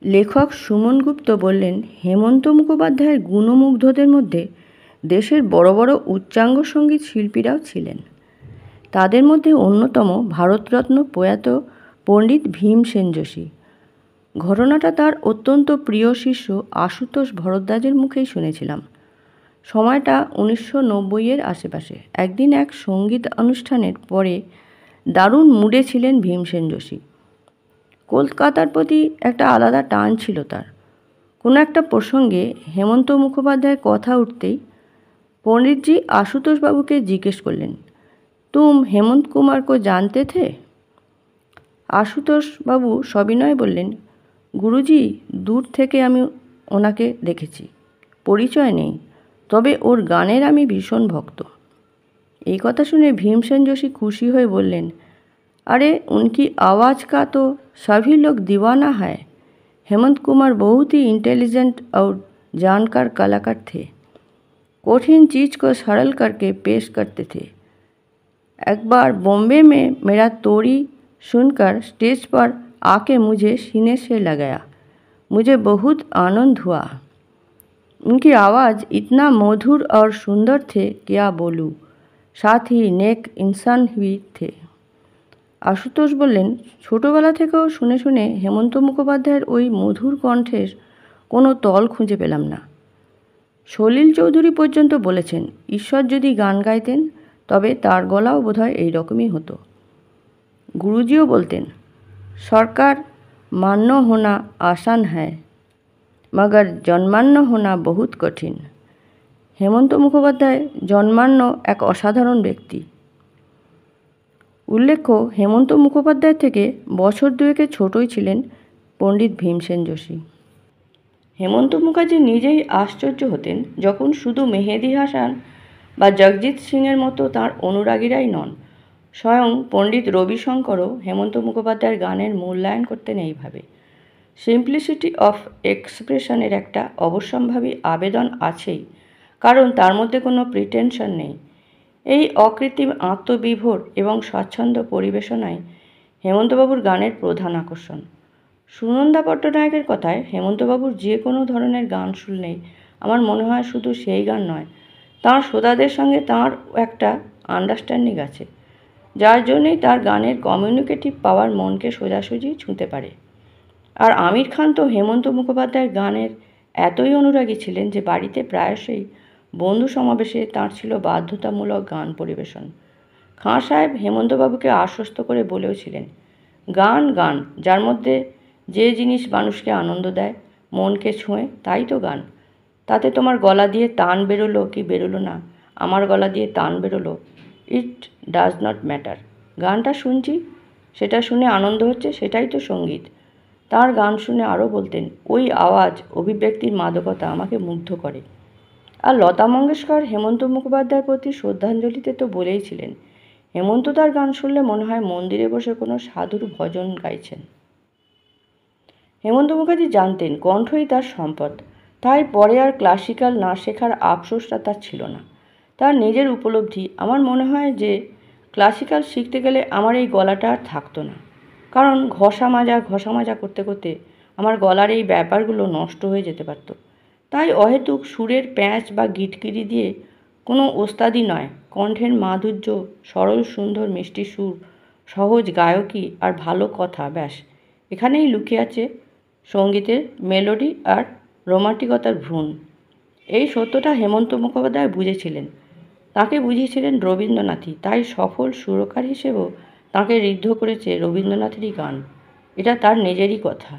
লেখক সুমন গুপ্ত বললেন, হেমন্ত মুখোপাধ্যায়ের গুণমুগ্ধদের মধ্যে দেশের বড় বড় উচ্চাঙ্গ সঙ্গীত শিল্পীরাও ছিলেন। তাদের মধ্যে অন্যতম ভারতরত্ন প্রয়াত পণ্ডিত ভীমসেন যোশী। ঘটনাটা তার অত্যন্ত প্রিয় শিষ্য আশুতোষ ভরদ্বাজের মুখেই শুনেছিলাম। সময়টা 1990-এর আশেপাশে। একদিন এক সঙ্গীত অনুষ্ঠানের পরে দারুণ মুডে ছিলেন ভীমসেন যোশী। কলকাতার প্রতি একটা আলাদা টান ছিল তার। কোনো একটা প্রসঙ্গে হেমন্ত মুখোপাধ্যায়ের কথা উঠতেই পণ্ডিতজি আশুতোষবাবুকে জিজ্ঞেস করলেন, তুম হেমন্ত কুমার কো জানতে থে? আশুতোষবাবু সবিনয়ে বললেন, গুরুজি, দূর থেকে আমি ওনাকে দেখেছি, পরিচয় নেই, তবে ওর গানের আমি ভীষণ ভক্ত। এই কথা শুনে ভীমসেন যোশী খুশি হয়ে বললেন, अरे उनकी आवाज़ का तो सभी लोग दीवाना है। हेमंत कुमार बहुत ही इंटेलिजेंट और जानकार कलाकार थे। कठिन चीज़ को सरल करके पेश करते थे। एक बार बॉम्बे में मेरा तोड़ी सुनकर स्टेज पर आके मुझे सीने से लगाया। मुझे बहुत आनंद हुआ। उनकी आवाज़ इतना मधुर और सुंदर थे, क्या बोलूँ। साथ ही नेक इंसान भी थे। আশুতোষ বললেন, ছোটোবেলা থেকেও শুনে শুনে হেমন্ত মুখোপাধ্যায়ের ওই মধুর কণ্ঠের কোনো তল খুঁজে পেলাম না। সলিল চৌধুরী পর্যন্ত বলেছেন, ঈশ্বর যদি গান গাইতেন তবে তার গলাও বোধহয় এই রকমই হতো। গুরুজিও বলতেন, সরকার মান্য হোনা আসান হ্যায়, মগর জন্মান্য হোনা বহুত কঠিন। হেমন্ত মুখোপাধ্যায় জন্মান্য এক অসাধারণ ব্যক্তি। উল্লেখ্য, হেমন্ত মুখোপাধ্যায় থেকে বছর দুয়েকের ছোটই ছিলেন পণ্ডিত ভীমসেন যোশী। হেমন্ত মুখার্জি নিজেই আশ্চর্য হতেন যখন শুধু মেহেদি হাসান বা জগজিৎ সিংয়ের মতো তাঁর অনুরাগীরাই নন, স্বয়ং পণ্ডিত রবিশঙ্করও হেমন্ত মুখোপাধ্যায়ের গানের মূল্যায়ন করতেন এইভাবে। সিম্পলিসিটি অফ এক্সপ্রেশনের একটা অবশ্যম্ভাবী আবেদন আছেই, কারণ তার মধ্যে কোনো প্রিটেনশন নেই। এই অকৃত্রিম আত্মবিভোর এবং স্বচ্ছন্দ পরিবেশনায় হেমন্তবাবুর গানের প্রধান আকর্ষণ। সুনন্দা পট্টনায়কের কথায়, হেমন্তবাবুর যে কোনো ধরনের গান শুনলেই আমার মনে হয় শুধু সেই গান নয়, তাঁর শ্রোতাদের সঙ্গে তাঁর একটা আন্ডারস্ট্যান্ডিং আছে, যার জন্যই তার গানের কমিউনিকেটিভ পাওয়ার মনকে সোজাসুজি ছুঁতে পারে। আর আমির খান তো হেমন্ত মুখোপাধ্যায়ের গানের এতই অনুরাগী ছিলেন যে বাড়িতে প্রায়শই বন্ধু সমাবেশে তাঁর ছিল বাধ্যতামূলক গান পরিবেশন। খাঁ সাহেব হেমন্তবাবুকে আশ্বস্ত করে বলেওছিলেন, গান গান, যার মধ্যে যে জিনিস মানুষকে আনন্দ দেয়, মনকে ছুঁয়ে, তাই তো গান। তাতে তোমার গলা দিয়ে তান বেরোলো কি বেরোলো না, আমার গলা দিয়ে তান বেরোলো, ইট ডাজ নট ম্যাটার। গানটা শুনছি, সেটা শুনে আনন্দ হচ্ছে, সেটাই তো সঙ্গীত। তার গান শুনে আরও বলতেন, ওই আওয়াজ, অভিব্যক্তির মাদকতা আমাকে মুগ্ধ করে। আর লতা মঙ্গেশকর হেমন্ত মুখোপাধ্যায়ের প্রতি শ্রদ্ধাঞ্জলিতে তো বলেইছিলেন, হেমন্ত তার গান শুনলে মনে হয় মন্দিরে বসে কোনো সাধুর ভজন গাইছেন। হেমন্ত মুখার্জি জানতেন কণ্ঠই তার সম্পদ, তাই পরে আর ক্লাসিক্যাল না শেখার আফসোসটা তার ছিল না। তার নিজের উপলব্ধি, আমার মনে হয় যে ক্লাসিক্যাল শিখতে গেলে আমার এই গলাটা আর থাকতো না, কারণ ঘষা মাজা করতে করতে আমার গলার এই ব্যাপারগুলো নষ্ট হয়ে যেতে পারত। তাই অহেতুক সুরের প্যাঁচ বা গিটকিরি দিয়ে কোনো ওস্তাদি নয়, কণ্ঠের মাধুর্য, সরল সুন্দর মিষ্টি সুর, সহজ গায়কী আর ভালো কথা, ব্যাস এখানেই লুকিয়ে আছে সঙ্গীতের মেলোডি আর রোমান্টিকতার ভ্রূণ। এই সত্যটা হেমন্ত মুখোপাধ্যায় বুঝেছিলেন, তাকে বুঝিয়েছিলেন রবীন্দ্রনাথই। তাই সফল সুরকার হিসেবেও তাঁকে ঋদ্ধ করেছে রবীন্দ্রনাথেরই গান। এটা তার নিজেরই কথা।